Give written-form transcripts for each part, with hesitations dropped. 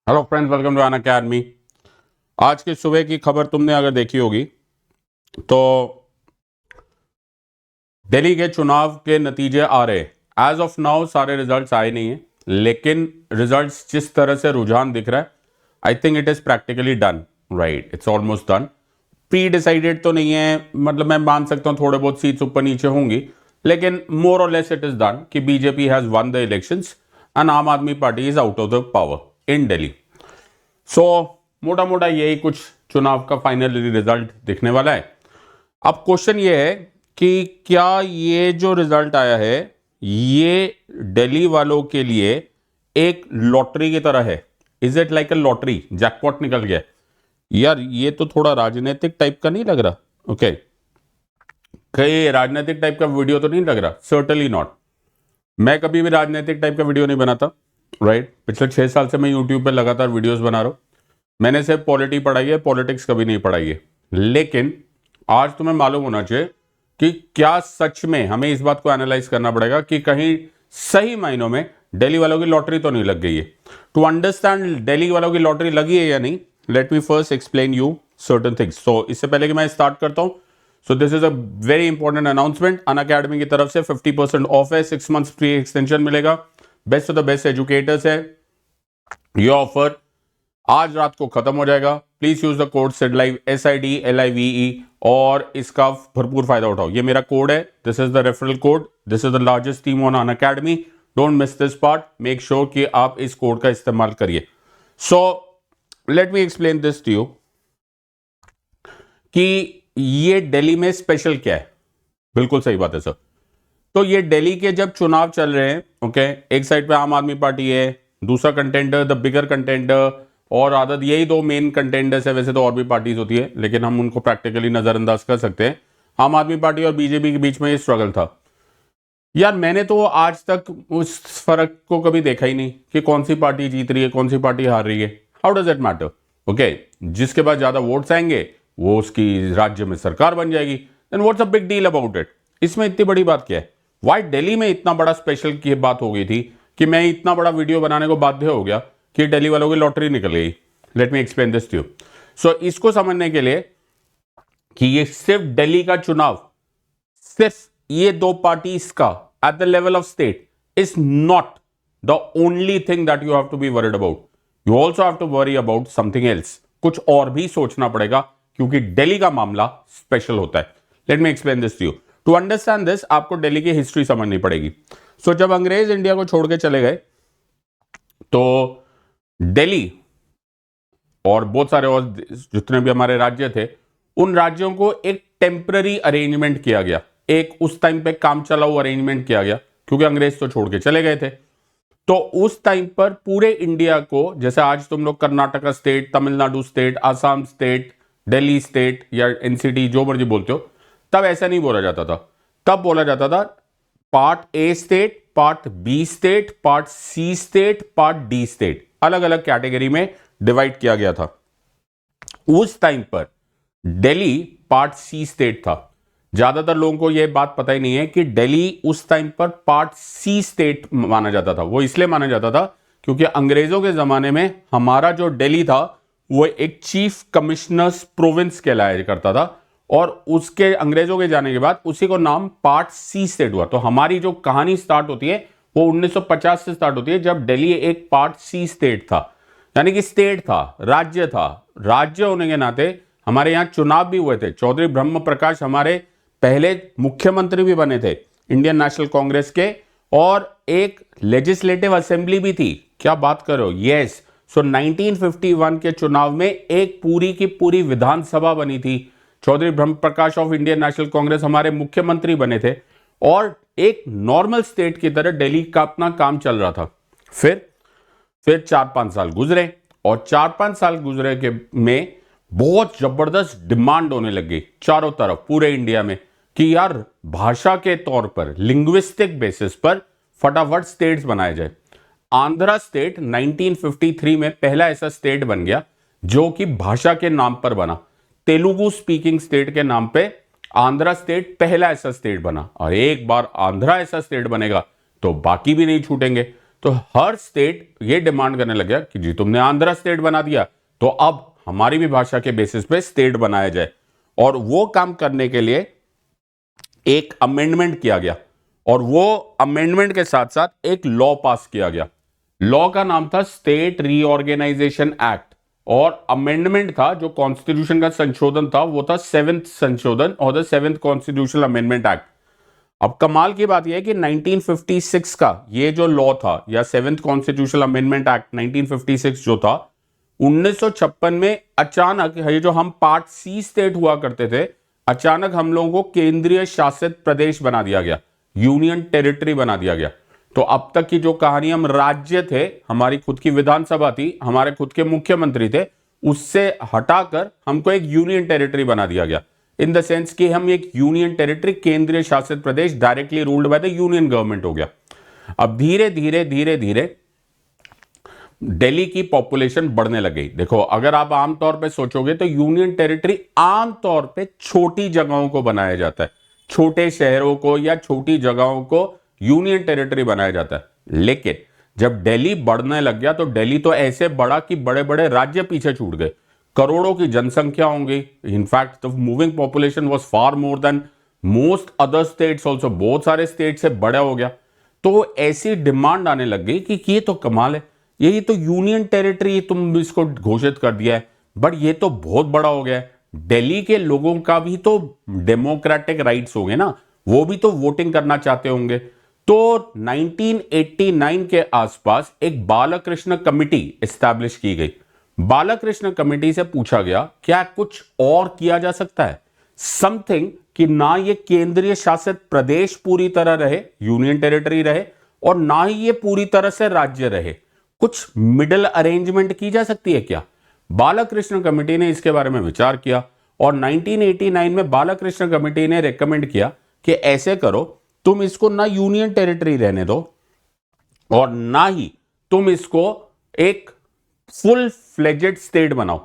Hello friends, welcome to Unacademy. आज की सुबह की खबर तुमने अगर देखी होगी तो दिल्ली के चुनाव के नतीजे आ रहे। एज ऑफ नाउ सारे रिजल्ट्स आए नहीं हैं, लेकिन रिजल्ट्स जिस तरह से रुझान दिख रहा है, I think it is practically done. Right, it's almost done. Pre decided तो नहीं है, मतलब मैं मान सकता हूं थोड़े बहुत सीट्स ऊपर नीचे होंगी, लेकिन more or less it is done कि BJP has won the elections and Aam Aadmi Party is out of the power in Delhi. So मोटा मोटा यही कुछ चुनाव का फाइनल रिजल्ट दिखने वाला है। अब क्वेश्चन ये है कि क्या ये जो रिजल्ट आया है ये दिल्ली वालों के लिए एक लॉटरी की तरह है? Is it like a lottery, jackpot निकल गया? यार ये तो थोड़ा राजनीतिक टाइप का नहीं लग रहा? ओके, कहीं राजनीतिक टाइप का वीडियो तो नहीं लग रहा? Certainly not. मैं कभी भी राजनीतिक टाइप का वीडियो नहीं बनाता। राइट, पिछले 6 साल से मैं यूट्यूब पे लगातार वीडियोस बना रहा हूं। मैंने सिर्फ पॉलिटी पढ़ाई है, पॉलिटिक्स कभी नहीं पढ़ाई है। लेकिन आज तुम्हें मालूम होना चाहिए कि क्या सच में हमें इस बात को एनालाइज करना पड़ेगा कि कहीं सही मायनों में दिल्ली वालों की लॉटरी तो नहीं लग गई है। टू अंडरस्टैंड दिल्ली वालों की लॉटरी लगी है या नहीं, let me first explain you certain things. So इससे पहले कि मैं स्टार्ट करता हूं, so this is a very important announcement. Unacademy की तरफ से 50% ऑफ है, 6 मंथ्स फ्री एक्सटेंशन मिलेगा। Best of the best educators है। ये ऑफर आज रात को खत्म हो जाएगा। Please use the code SIDLIVE SIDLIVE और इसका भरपूर फायदा उठाओ। ये मेरा कोड है, this is the referral code, this is the largest team on Unacademy. Don't miss this part, make sure कि आप इस कोड का इस्तेमाल करिए। So let me explain this to you कि ये दिल्ली में स्पेशल क्या है। बिल्कुल सही बात है सर। तो ये दिल्ली के जब चुनाव चल रहे हैं, ओके, एक साइड पे आम आदमी पार्टी है, दूसरा कंटेंडर द बिगर कंटेंडर, और आदत यही दो मेन कंटेंडर्स है। वैसे तो और भी पार्टीज होती है, लेकिन हम उनको प्रैक्टिकली नजरअंदाज कर सकते हैं। आम आदमी पार्टी और बीजेपी के बीच में ये स्ट्रगल था। यार मैंने तो आज तक उस फर्क को कभी देखा ही नहीं कि कौन सी पार्टी जीत रही है, कौन सी पार्टी हार रही है। How does it matter? Okay, जिसके पास ज्यादा वोट्स आएंगे वो उसकी राज्य में सरकार बन जाएगी। Then what's a big deal about it? इसमें इतनी बड़ी बात क्या है? वाई दिल्ली में इतना बड़ा स्पेशल की बात हो गई थी कि मैं इतना बड़ा वीडियो बनाने को बाध्य हो गया कि दिल्ली वालों की लॉटरी निकल गई? Let me explain this to you. So इसको समझने के लिए कि ये सिर्फ दिल्ली का चुनाव, सिर्फ ये दो पार्टीज का at the level of state is not the only thing that you have to be worried about. You also have to worry about something else. कुछ और भी सोचना पड़ेगा क्योंकि दिल्ली का मामला स्पेशल होता है। Let me explain this to you. To understand this आपको दिल्ली की हिस्ट्री समझनी पड़ेगी। सो जब अंग्रेज इंडिया को छोड़ के चले गए तो दिल्ली और बहुत सारे और जितने भी हमारे राज्य थे, उन राज्यों को एक टेम्पररी अरेंजमेंट किया गया, एक उस टाइम पे काम चलाऊ अरेंजमेंट किया गया, क्योंकि अंग्रेज तो छोड़ के चले गए थे। तो उस टाइम पर पूरे इंडिया को, जैसे आज तुम लोग Karnataka state, Tamil Nadu state, Assam state, Delhi state या एनसीटी जो मर्जी बोलते हो, तब ऐसा नहीं बोला जाता था। तब बोला जाता था part A state, part B state, part C state, part D state, अलग अलग कैटेगरी में डिवाइड किया गया था। उस टाइम पर दिल्ली पार्ट सी स्टेट था। ज्यादातर लोगों को यह बात पता ही नहीं है कि दिल्ली उस टाइम पर पार्ट सी स्टेट माना जाता था। वो इसलिए माना जाता था क्योंकि अंग्रेजों के जमाने में हमारा जो दिल्ली था वो एक चीफ कमिश्नर्स प्रोविंस कहलाया करता था, और उसके अंग्रेजों के जाने के बाद उसी को नाम पार्ट सी स्टेट हुआ। तो हमारी जो कहानी स्टार्ट होती है वो 1950 से स्टार्ट होती है, जब दिल्ली एक पार्ट सी स्टेट था, यानी कि स्टेट था, राज्य था। राज्य होने के नाते हमारे यहां चुनाव भी हुए थे। चौधरी ब्रह्म प्रकाश हमारे पहले मुख्यमंत्री भी बने थे इंडियन नेशनल कांग्रेस के, और एक लेजिस्लेटिव असेंबली भी थी। क्या बात करो, यस। सो 1951 के चुनाव में एक पूरी की पूरी विधानसभा बनी थी। चौधरी ब्रह्म प्रकाश ऑफ इंडियन नेशनल कांग्रेस हमारे मुख्यमंत्री बने थे, और एक नॉर्मल स्टेट की तरह दिल्ली का अपना काम चल रहा था। फिर 4-5 साल गुजरे, और 4-5 साल गुजरे के में बहुत जबरदस्त डिमांड होने लगी चारों तरफ पूरे इंडिया में कि यार भाषा के तौर पर, लिंग्विस्टिक बेसिस पर फटाफट स्टेट्स बनाए जाए। आंध्रा स्टेट 1953 में पहला ऐसा स्टेट बन गया जो कि भाषा के नाम पर बना। तेलुगु स्पीकिंग स्टेट के नाम पे आंध्रा स्टेट पहला ऐसा स्टेट बना, और एक बार आंध्रा ऐसा स्टेट बनेगा तो बाकी भी नहीं छूटेंगे। तो हर स्टेट ये डिमांड करने लग गया कि जी तुमने आंध्रा स्टेट बना दिया, तो अब हमारी भी भाषा के बेसिस पे स्टेट बनाया जाए। और वो काम करने के लिए एक अमेंडमेंट किया गया, और वो अमेंडमेंट के साथ साथ एक लॉ पास किया गया। लॉ का नाम था स्टेट रीऑर्गेनाइजेशन एक्ट, और अमेंडमेंट था जो कॉन्स्टिट्यूशन का संशोधन था वो था 7th संशोधन और the 7th constitutional amendment act. अब कमाल की बात यह है कि 1956 का ये जो लॉ था या 7th कॉन्स्टिट्यूशनल अमेंडमेंट एक्ट 1956 जो था, 1956 में अचानक ये जो हम पार्ट सी स्टेट हुआ करते थे, अचानक हम लोगों को केंद्रीय शासित प्रदेश बना दिया गया, यूनियन टेरिटरी बना दिया गया। तो अब तक की जो कहानी हम राज्य थे, हमारी खुद की विधानसभा थी, हमारे खुद के मुख्यमंत्री थे, उससे हटाकर हमको एक यूनियन टेरिटरी बना दिया गया। इन द सेंस कि हम एक यूनियन टेरिटरी, केंद्रीय शासित प्रदेश, directly ruled by the union government हो गया। अब धीरे धीरे धीरे धीरे दिल्ली की पॉपुलेशन बढ़ने लगी। देखो, अगर आप आमतौर पे सोचोगे तो यूनियन टेरिटरी आमतौर पे छोटी जगहों को बनाया जाता है, छोटे शहरों को या छोटी जगहों को यूनियन टेरिटरी बनाया जाता है। लेकिन जब दिल्ली बढ़ने लग गया तो दिल्ली तो ऐसे बढ़ा कि बड़े बड़े राज्य पीछे छूट गए। करोड़ों की जनसंख्या होंगी, in fact the moving population was far more than most other states also, बहुत सारे स्टेट से बड़ा हो गया। तो ऐसी डिमांड आने लग गई कि ये तो कमाल है, यही तो यूनियन टेरिटरी तुम इसको घोषित कर दिया है, बट ये तो बहुत बड़ा हो गया है। दिल्ली के लोगों का भी तो डेमोक्रेटिक राइट्स होंगे ना, वो भी तो वोटिंग करना चाहते होंगे। तो 1989 के आसपास एक बालकृष्ण कमिटी एस्टैब्लिश की गई। बालकृष्ण कमिटी से पूछा गया क्या कुछ और किया जा सकता है, समथिंग कि ना ये केंद्रीय शासित प्रदेश पूरी तरह रहे, यूनियन टेरिटरी रहे, और ना ही ये पूरी तरह से राज्य रहे, कुछ मिडिल अरेंजमेंट की जा सकती है क्या। बालकृष्ण कमेटी ने इसके बारे में विचार किया और 1989 में बालकृष्ण कमेटी ने रेकमेंड किया कि ऐसे करो, तुम इसको ना यूनियन टेरिटरी रहने दो और ना ही तुम इसको एक फुल फ्लेजेड स्टेट बनाओ।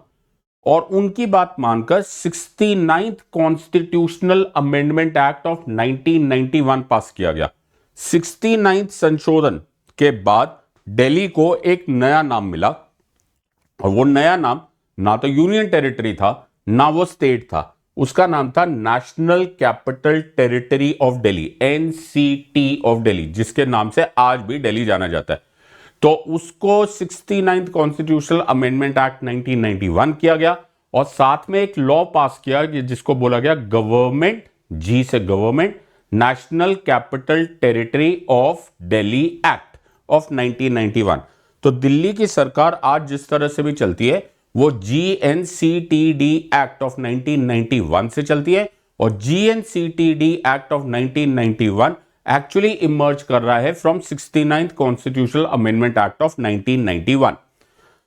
और उनकी बात मानकर 69th constitutional amendment act of 1991 पास किया गया। 69th संशोधन के बाद दिल्ली को एक नया नाम मिला, और वो नया नाम ना तो यूनियन टेरिटरी था ना वो स्टेट था, उसका नाम था national capital territory of Delhi, NCT of Delhi, जिसके नाम से आज भी दिल्ली जाना जाता है। तो उसको 69th कॉन्स्टिट्यूशनल अमेंडमेंट एक्ट 1991 किया गया, और साथ में एक लॉ पास किया जिसको बोला गया गवर्नमेंट, जी से government, national capital territory of Delhi act of 1991। तो दिल्ली की सरकार आज जिस तरह से भी चलती है वो जीएनसीटीडी एक्ट ऑफ 1991 से चलती है, और GNCTD act of 1991 actually emerge कर रहा है from 69th constitutional amendment act of 1991।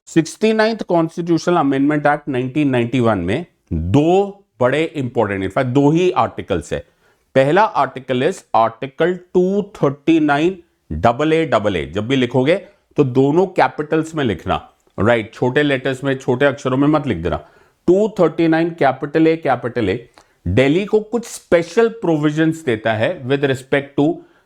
69th constitutional amendment act 1991 में दो बड़े इंपॉर्टेंट, इनफैक्ट दो ही आर्टिकल्स है। पहला आर्टिकल इज आर्टिकल 239 AA। जब भी लिखोगे तो दोनों कैपिटल्स में लिखना, राइट, छोटे लेटर्स में, छोटे अक्षरों में मत लिख देना। 239 कैपिटल ए दिल्ली को कुछ स्पेशल प्रोविजंस देता है with respect to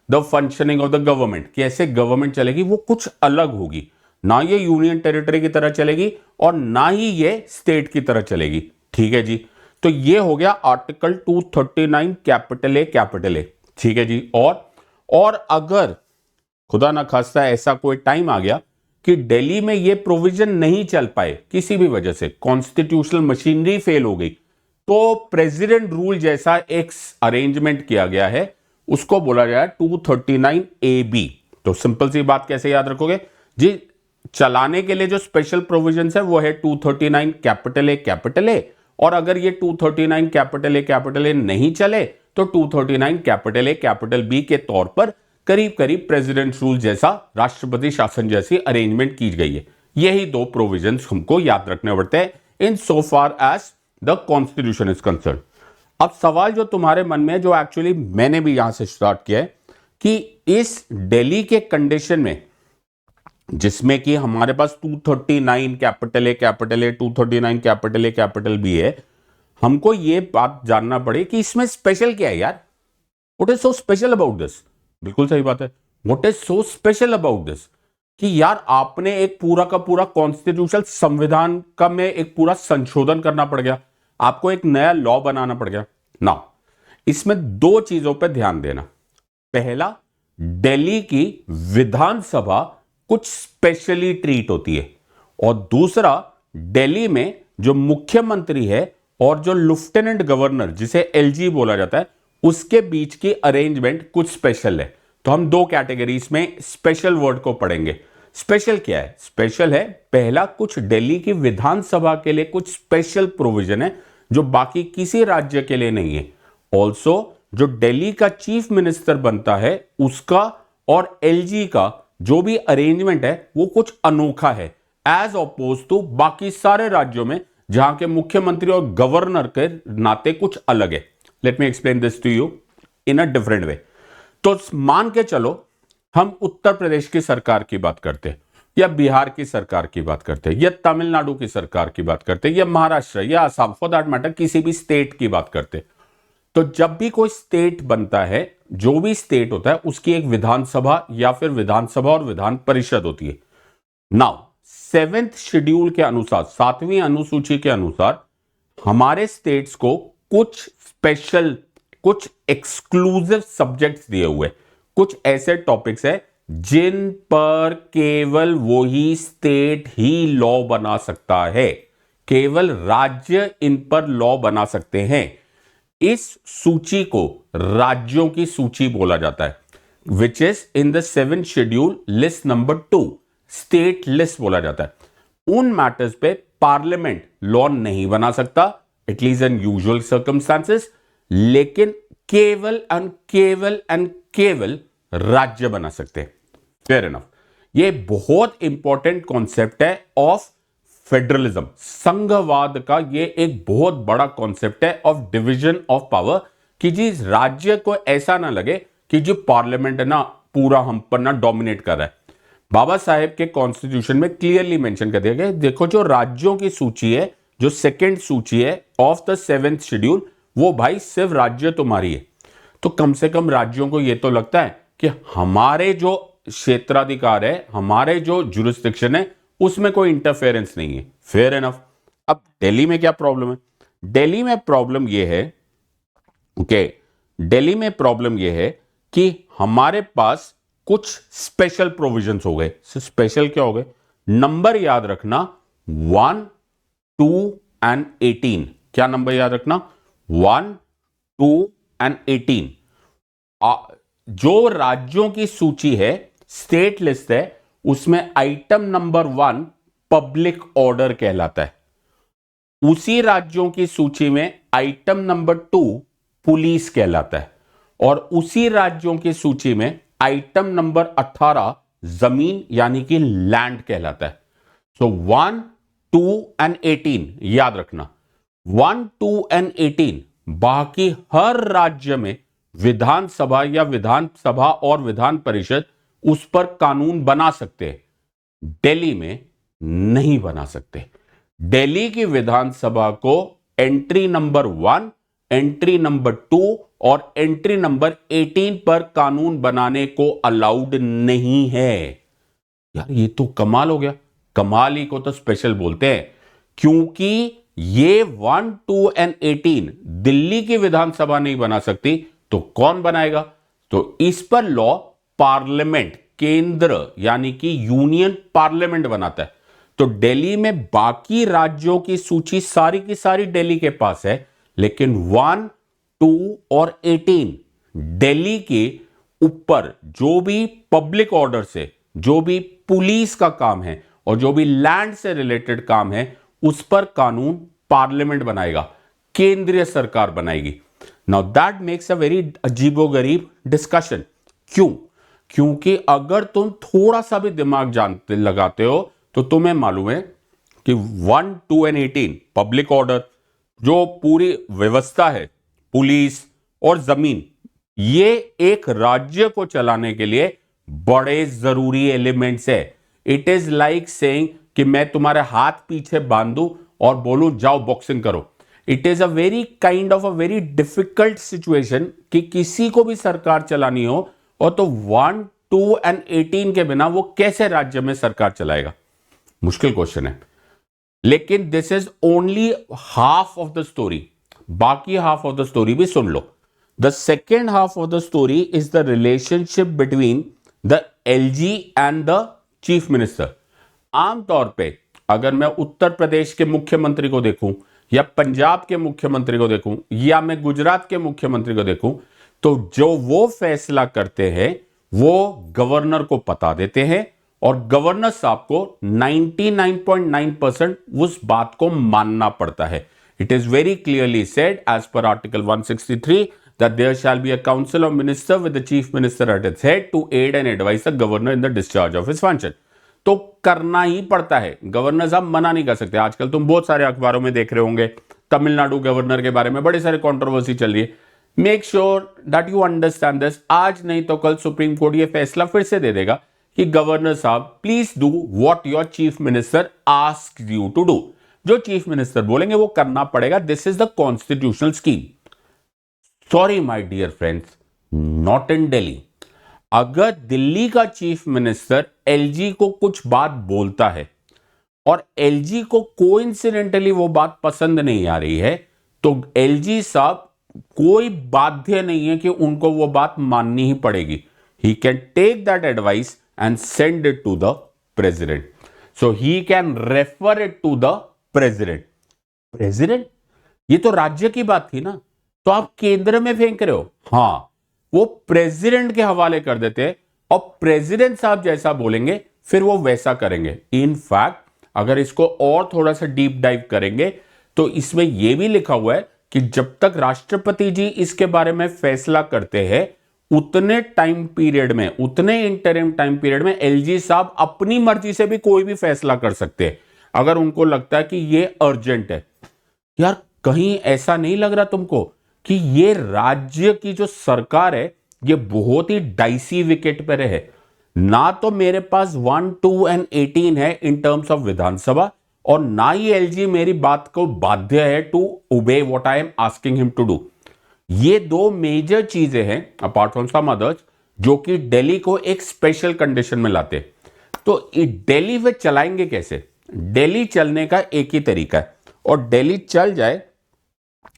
the functioning of the government, कि ऐसे गवर्नमेंट चलेगी वो कुछ अलग होगी, ना ये यूनियन टेरिटरी की तरह चलेगी और ना ही ये स्टेट की तरह चलेगी। ठीक है जी, तो ये हो गया आर्टिकल 239 कैपिटल ए। ठीक है जी, और अगर खुदा ना खास्ता ऐसा कोई टाइम आ गया कि दिल्ली में ये प्रोविजन नहीं चल पाए, किसी भी वजह से कॉन्स्टिट्यूशनल मशीनरी फेल हो गई, तो प्रेसिडेंट रूल जैसा एक अरेंजमेंट किया गया है, उसको बोला गया है 239 AB। तो सिंपल सी बात कैसे याद रखोगे जी, चलाने के लिए जो स्पेशल प्रोविजंस है वो है 239 कैपिटल ए, और अगर ये 239 कैपिटल ए नहीं चले तो 239 कैपिटल बी के तौर पर करीब करीब प्रेसिडेंट रूल जैसा, राष्ट्रपति शासन जैसी अरेंजमेंट की गई है। यही दो प्रोविजंस हमको याद रखने पड़ते हैं in so far as the constitution is concern. अब सवाल जो तुम्हारे मन में है, जो एक्चुअली मैंने भी यहां से स्टार्ट किया है, कि इस दिल्ली के कंडीशन में जिसमें कि हमारे पास 239 कैपिटल ए 239 कैपिटल बी है, हमको ये बात जानना पड़े कि इसमें स्पेशल क्या है यार, what is so special about this. बिल्कुल सही बात है, what is so special about this. कि यार आपने एक पूरा का पूरा कॉन्स्टिट्यूशनल संविधान का में एक पूरा संशोधन करना पड़ गया, आपको एक नया लॉ बनाना पड़ गया ना। इसमें दो चीजों पर ध्यान देना। पहला, दिल्ली की विधानसभा कुछ स्पेशली ट्रीट होती है, और दूसरा, दिल्ली में जो मुख्यमंत्री है और जो लेफ्टिनेंट गवर्नर जिसे एलजी बोला जाता है उसके बीच की अरेंजमेंट कुछ स्पेशल है। तो हम दो कैटेगरीज में स्पेशल वर्ड को पढ़ेंगे। स्पेशल क्या है? स्पेशल है पहला, कुछ दिल्ली की विधानसभा के लिए कुछ स्पेशल प्रोविजन है जो बाकी किसी राज्य के लिए नहीं है। ऑल्सो जो दिल्ली का चीफ मिनिस्टर बनता है उसका और एलजी का जो भी अरेंजमेंट है वो कुछ अनोखा है एज अपोज टू बाकी सारे राज्यों में जहां के मुख्यमंत्री और गवर्नर के नाते कुछ अलग है। Let me explain this to you in a different way. तो मान के चलो हम उत्तर प्रदेश की सरकार की बात करते हैं, या बिहार की सरकार की बात करते हैं, या तमिलनाडु की सरकार की बात करते हैं, या महाराष्ट्र या असम, फॉर दैट मैटर किसी भी स्टेट की बात करते हैं। तो जब भी कोई स्टेट बनता है, जो भी स्टेट होता है उसकी एक विधानसभा या फिर विधानसभा और विधान परिषद होती है। नाउ 7th शेड्यूल के अनुसार, 7वीं अनुसूची के अनुसार हमारे स्टेट्स को कुछ स्पेशल, कुछ एक्सक्लूसिव सब्जेक्ट्स दिए हुए, कुछ ऐसे टॉपिक्स है जिन पर केवल वही स्टेट ही लॉ बना सकता है, केवल राज्य इन पर लॉ बना सकते हैं। इस सूची को राज्यों की सूची बोला जाता है, which is in the 7th schedule list number 2, state list बोला जाता है। उन मैटर्स पे पार्लियामेंट लॉ नहीं बना सकता, एटलीस्ट इन यूजुअल सर्कमस्टांसेस, लेकिन केवल एंड केवल राज्य बना सकते हैं। Fair enough. ये बहुत इंपॉर्टेंट कॉन्सेप्ट है ऑफ फेडरलिज्म, संघवाद का। ये एक बहुत बड़ा कॉन्सेप्ट है ऑफ डिवीजन ऑफ पावर, कि जी राज्य को ऐसा ना लगे कि जो पार्लियामेंट है ना पूरा हम पर ना डोमिनेट कर रहा है। बाबा साहेब के कॉन्स्टिट्यूशन में क्लियरली मेंशन कर दिया गया, देखो जो राज्यों की सूची है, जो सेकंड सूची है ऑफ द 7th शेड्यूल, वो भाई सिर्फ राज्य तुम्हारी है। तो कम से कम राज्यों को यह तो लगता है कि हमारे जो क्षेत्राधिकार है, हमारे जो जुरिस्डिक्शन है, उसमें कोई इंटरफेरेंस नहीं है। Fair enough. अब दिल्ली में क्या प्रॉब्लम है? दिल्ली में प्रॉब्लम यह है, ओके, दिल्ली में प्रॉब्लम यह है कि हमारे पास कुछ स्पेशल प्रोविजंस हो गए। स्पेशल क्या हो गए? नंबर याद रखना, 1, 2 एंड 18। क्या नंबर याद रखना? 1, 2 एंड 18। जो राज्यों की सूची है, स्टेट लिस्ट है, उसमें आइटम नंबर 1 पब्लिक ऑर्डर कहलाता है। उसी राज्यों की सूची में आइटम नंबर 2 पुलिस कहलाता है, और उसी राज्यों की सूची में आइटम नंबर 18 जमीन यानी कि लैंड कहलाता है। सो 1, 2 एंड 18 याद रखना। 1, 2 एंड 18 बाकी हर राज्य में विधानसभा या विधानसभा और विधान परिषद उस पर कानून बना सकते हैं, दिल्ली में नहीं बना सकते। दिल्ली की विधानसभा को एंट्री नंबर 1, एंट्री नंबर 2 और एंट्री नंबर 18 पर कानून बनाने को अलाउड नहीं है। यार ये तो कमाल हो गया। कमाल ही को तो स्पेशल बोलते हैं, क्योंकि ये 1, 2 एंड 18 दिल्ली की विधानसभा नहीं बना सकती, तो कौन बनाएगा? तो इस पर लॉ पार्लियामेंट, केंद्र यानी कि यूनियन पार्लियामेंट बनाता है। तो दिल्ली में बाकी राज्यों की सूची सारी की सारी दिल्ली के पास है, लेकिन 1, 2 और 18 दिल्ली के ऊपर जो भी पब्लिक ऑर्डर से, जो भी पुलिस का काम है और जो भी लैंड से रिलेटेड काम है, उस पर कानून पार्लियामेंट बनाएगा, केंद्रीय सरकार बनाएगी। Now that makes a very अजीबोगरीब डिस्कशन। क्यों? क्योंकि अगर तुम थोड़ा सा भी दिमाग जानते लगाते हो तो तुम्हें मालूम है कि 1, 2 एंड 18 पब्लिक ऑर्डर, जो पूरी व्यवस्था है, पुलिस और जमीन, ये एक राज्य को चलाने के लिए बड़े जरूरी एलिमेंट्स है। इट इज लाइक सेइंग कि मैं तुम्हारे हाथ पीछे बांधूं और बोलूं जाओ बॉक्सिंग करो। It is a very kind of a very difficult situation कि किसी को भी सरकार चलानी हो और तो 1, 2 and 18 के बिना वो कैसे राज्य में सरकार चलाएगा? मुश्किल क्वेश्चन है, लेकिन this is only half of the story. बाकी हाफ ऑफ द स्टोरी भी सुन लो। The second half of the story is the relationship between the LG and the chief minister. आमतौर पे अगर मैं उत्तर प्रदेश के मुख्यमंत्री को देखूं, या पंजाब के मुख्यमंत्री को देखूं, या मैं गुजरात के मुख्यमंत्री को देखूं, तो जो वो फैसला करते हैं वो गवर्नर को बता देते हैं, और गवर्नर साहब को 99.9% उस बात को मानना पड़ता है। It is very clearly said as per article 163 that there shall be a council of minister with the chief minister at its head to aid and advise the governor in the discharge of his function। तो करना ही पड़ता है, governor साहब मना नहीं कर सकते। आजकल तुम बहुत सारे अखबारों में देख रहे होंगे, तमिलनाडु गवर्नर के बारे में बड़ी सारी कंट्रोवर्सी चल रही है। Make sure that you understand this. आज नहीं तो कल सुप्रीम कोर्ट ये फैसला फिर से दे देगा कि गवर्नर साहब please do what your chief minister asks you to do. जो चीफ मिनिस्टर बोलेंगे वो करना पड़ेगा। This is the constitutional scheme. Sorry my dear friends, not in Delhi. अगर दिल्ली का चीफ मिनिस्टर एलजी को कुछ बात बोलता है और एलजी को कोइंसिडेंटली वो बात पसंद नहीं आ रही है, तो एलजी साहब कोई बाध्य नहीं है कि उनको वो बात माननी ही पड़ेगी। He can take that advice and send it to the president. So he can refer it to the president. President, ये तो राज्य की बात थी ना, तो आप केंद्र में फेंक रहे हो। हाँ, वो प्रेसिडेंट के हवाले कर देते हैं, और प्रेसिडेंट साहब जैसा बोलेंगे फिर वो वैसा करेंगे। इनफैक्ट अगर इसको और थोड़ा सा डीप डाइव करेंगे तो इसमें यह भी लिखा हुआ है कि जब तक राष्ट्रपति जी इसके बारे में फैसला करते हैं, उतने टाइम पीरियड में, उतने इंटरिम टाइम पीरियड में एलजी साहब अपनी मर्जी से भी कोई भी फैसला कर सकते हैं अगर उनको लगता है कि ये अर्जेंट है। यार, कहीं ऐसा नहीं लग रहा तुमको कि ये राज्य की जो सरकार है ये बहुत ही डाइसी विकेट पर है? ना तो मेरे पास 1, 2 and 18 है इन टर्म्स ऑफ विधानसभा, और ना ही एलजी मेरी बात को बाध्य है to obey what I am asking him to do. ये दो मेजर चीजें हैं अपार्ट फ्रॉम सम अदर्स जो कि दिल्ली को एक स्पेशल कंडीशन में लाते। तो दिल्ली वे चलाएंगे कैसे? दिल्ली चलने का एक ही तरीका है, और दिल्ली चल जाए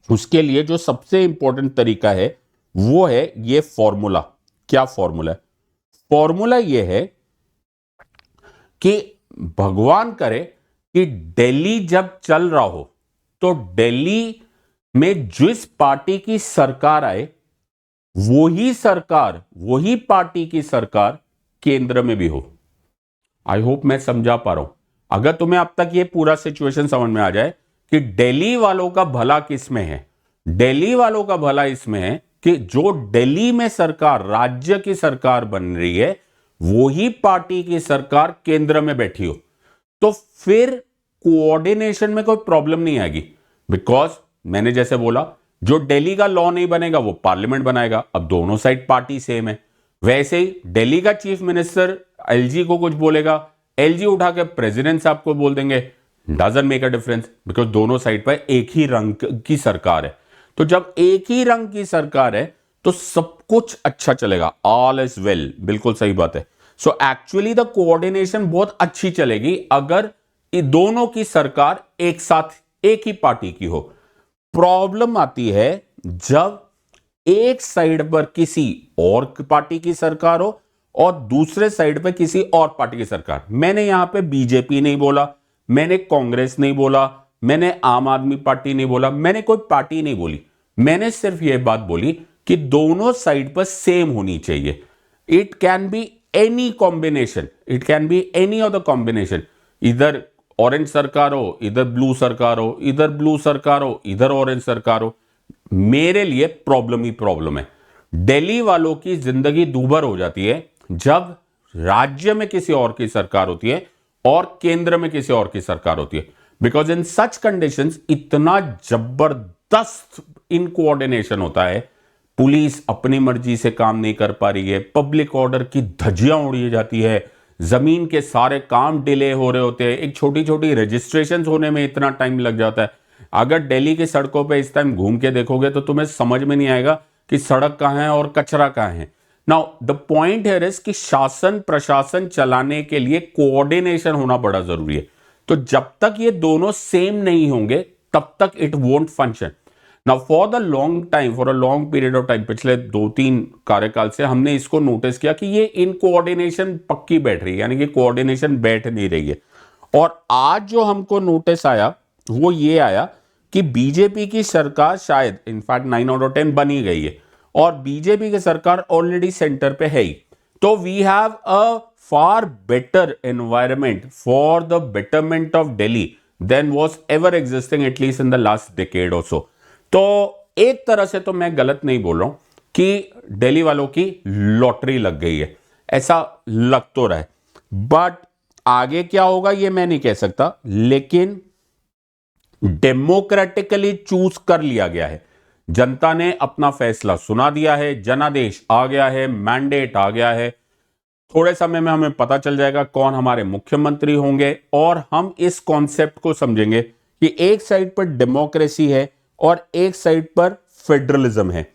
उसके लिए जो सबसे इंपॉर्टेंट तरीका है वो है ये फॉर्मूला। क्या फॉर्मूला है? फॉर्मूला ये है कि भगवान करे कि दिल्ली जब चल रहा हो तो दिल्ली में जिस पार्टी की सरकार आए वही सरकार, वही पार्टी की सरकार केंद्र में भी हो। आई होप मैं समझा पा रहा हूं। अगर तुम्हें अब तक ये पूरा सिचुएशन समझ में आ जाए कि दिल्ली वालों का भला किस में है, दिल्ली वालों का भला इसमें है कि जो दिल्ली में सरकार, राज्य की सरकार बन रही है, वही पार्टी की सरकार केंद्र में बैठी हो, तो फिर कोऑर्डिनेशन में कोई प्रॉब्लम नहीं आएगी। बिकॉज मैंने जैसे बोला, जो दिल्ली का लॉ नहीं बनेगा वो पार्लियामेंट बनाएगा। अब दोनों साइड पार्टी सेम है। वैसे ही दिल्ली का चीफ मिनिस्टर एलजी को कुछ बोलेगा, एलजी उठा के प्रेसिडेंट साहब को बोल देंगे, doesn't make a difference, because दोनों साइड पर एक ही रंग की सरकार है। तो जब एक ही रंग की सरकार है तो सब कुछ अच्छा चलेगा, ऑल इज वेल। बिल्कुल सही बात है। सो एक्चुअली द कोऑर्डिनेशन बहुत अच्छी चलेगी अगर दोनों की सरकार एक साथ एक ही पार्टी की हो। प्रॉब्लम आती है जब एक साइड पर किसी और पार्टी की सरकार हो और दूसरे साइड पर किसी और पार्टी की सरकार। मैंने यहां पे बीजेपी नहीं बोला, मैंने कांग्रेस नहीं बोला, मैंने आम आदमी पार्टी नहीं बोला, मैंने कोई पार्टी नहीं बोली। मैंने सिर्फ यह बात बोली कि दोनों साइड पर सेम होनी चाहिए। It can be any combination, it can be any of the combination. इधर ऑरेंज सरकार हो, इधर ब्लू सरकार हो, इधर ब्लू सरकार हो, इधर ऑरेंज सरकार हो। मेरे लिए प्रॉब्लम ही प्रॉब्लम है। दिल्ली वालों की जिंदगी दूभर हो जाती है जब राज्य में किसी और की सरकार होती है और केंद्र में किसी और की सरकार होती है। बिकॉज इन सच कंडीशंस इतना जबरदस्त इन कोऑर्डिनेशन होता है, पुलिस अपनी मर्जी से काम नहीं कर पा रही है, पब्लिक ऑर्डर की धज्जियां उड़ी जाती है, जमीन के सारे काम डिले हो रहे होते हैं, एक छोटी छोटी रजिस्ट्रेशन होने में इतना टाइम लग जाता है। अगर दिल्ली की सड़कों पे इस टाइम घूम के देखोगे तो तुम्हें समझ में नहीं आएगा कि सड़क कहां है और कचरा कहां है। Now the point here is कि शासन प्रशासन चलाने के लिए कोऑर्डिनेशन होना बड़ा जरूरी है। तो जब तक ये दोनों सेम नहीं होंगे तब तक it won't function. Now for the long time, for a long period of time, पिछले 2-3 कार्यकाल से हमने इसको नोटिस किया कि ये इन कोऑर्डिनेशन पक्की बैठ रही है, यानी कि कोऑर्डिनेशन बैठ नहीं रही है। और आज जो हमको नोटिस आया वो ये आया कि बीजेपी की सरकार शायद इनफैक्ट 9 आउट ऑफ 10 बनी गई है और बीजेपी की सरकार ऑलरेडी सेंटर पे है ही। तो we have a far better environment for the betterment of Delhi then was ever existing at least in the last decade or so. तो एक तरह से तो मैं गलत नहीं बोल रहा हूं कि दिल्ली वालों की लॉटरी लग गई है, ऐसा लग तो रहा है। बट आगे क्या होगा ये मैं नहीं कह सकता, लेकिन डेमोक्रेटिकली चूज कर लिया गया है। जनता ने अपना फैसला सुना दिया है, जनादेश आ गया है, मैंडेट आ गया है। थोड़े समय में हमें पता चल जाएगा कौन हमारे मुख्यमंत्री होंगे और हम इस कॉन्सेप्ट को समझेंगे कि एक साइड पर डेमोक्रेसी है और एक साइड पर फेडरलिज्म है,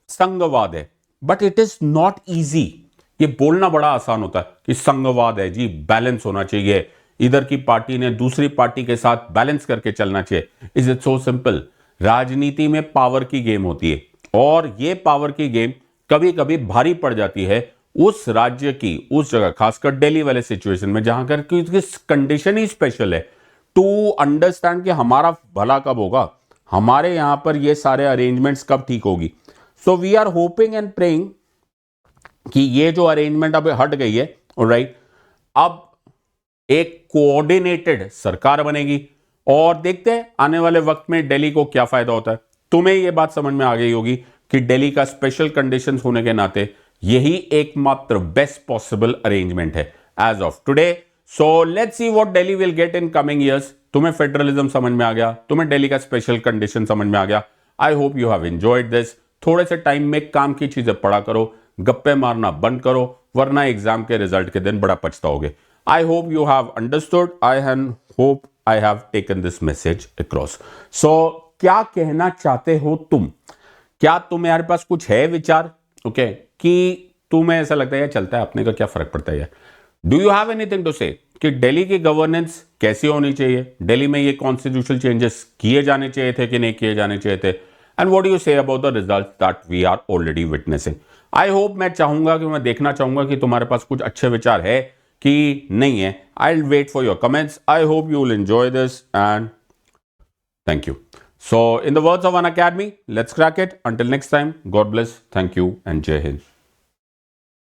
संघवाद है। But it is not easy. ये बोलना बड़ा आसान होता है कि संघवाद है जी, बैलेंस होना चाहिए, इधर की पार्टी ने दूसरी पार्टी के साथ बैलेंस करके चलना चाहिए। Is it so simple? राजनीति में पावर की गेम होती है और ये पावर की गेम कभी कभी भारी पड़ जाती है उस राज्य की, उस जगह, खासकर दिल्ली वाले सिचुएशन में जहां कर कंडीशन ही स्पेशल है टू अंडरस्टैंड कि हमारा भला कब होगा, हमारे यहां पर ये सारे अरेंजमेंट्स कब ठीक होगी। So we are hoping and praying कि ये जो अरेंजमेंट अब हट गई है, ऑलराइट, अब एक कोऑर्डिनेटेड सरकार बनेगी और देखते हैं आने वाले वक्त में दिल्ली को क्या फायदा होता है। तुम्हें यह बात समझ में आ गई होगी कि दिल्ली का स्पेशल कंडीशंस होने के नाते यही एकमात्र बेस्ट पॉसिबल अरेंजमेंट है as of today. So let's see what Delhi will get in coming years. तुम्हें फेडरलिज्म समझ में आ गया, तुम्हें दिल्ली का स्पेशल कंडीशन समझ में आ गया। I hope you have enjoyed this. थोड़े से टाइम में काम की चीजें पढ़ा करो, गप्पे मारना बंद करो, वरना एग्जाम के रिजल्ट के दिन बड़ा पछताओगे। I hope you have understood. I hope I have taken this message across. So, क्या कहना चाहते हो तुम? क्या तुम्हारे पास कुछ है विचार? ओके, कि तुम्हें ऐसा लगता है यार चलता है अपने का क्या फर्क पड़ता है यार? Do you have anything to say कि दिल्ली की गवर्नेंस कैसी होनी चाहिए? दिल्ली में ये कॉन्स्टिट्यूशनल चेंजेस किए जाने चाहिए थे कि नहीं किए जाने चाहिए थे? And what do you say about the result that we are already witnessing? I hope, मैं चाहूंगा कि मैं देखना चाहूंगा कि तुम्हारे पास कुछ अच्छे विचार है कि नहीं है। I'll wait for your comments. I hope you will enjoy this and thank you. So in the words of Unacademy, let's crack it. Until next time, God bless, thank you and Jai Hind.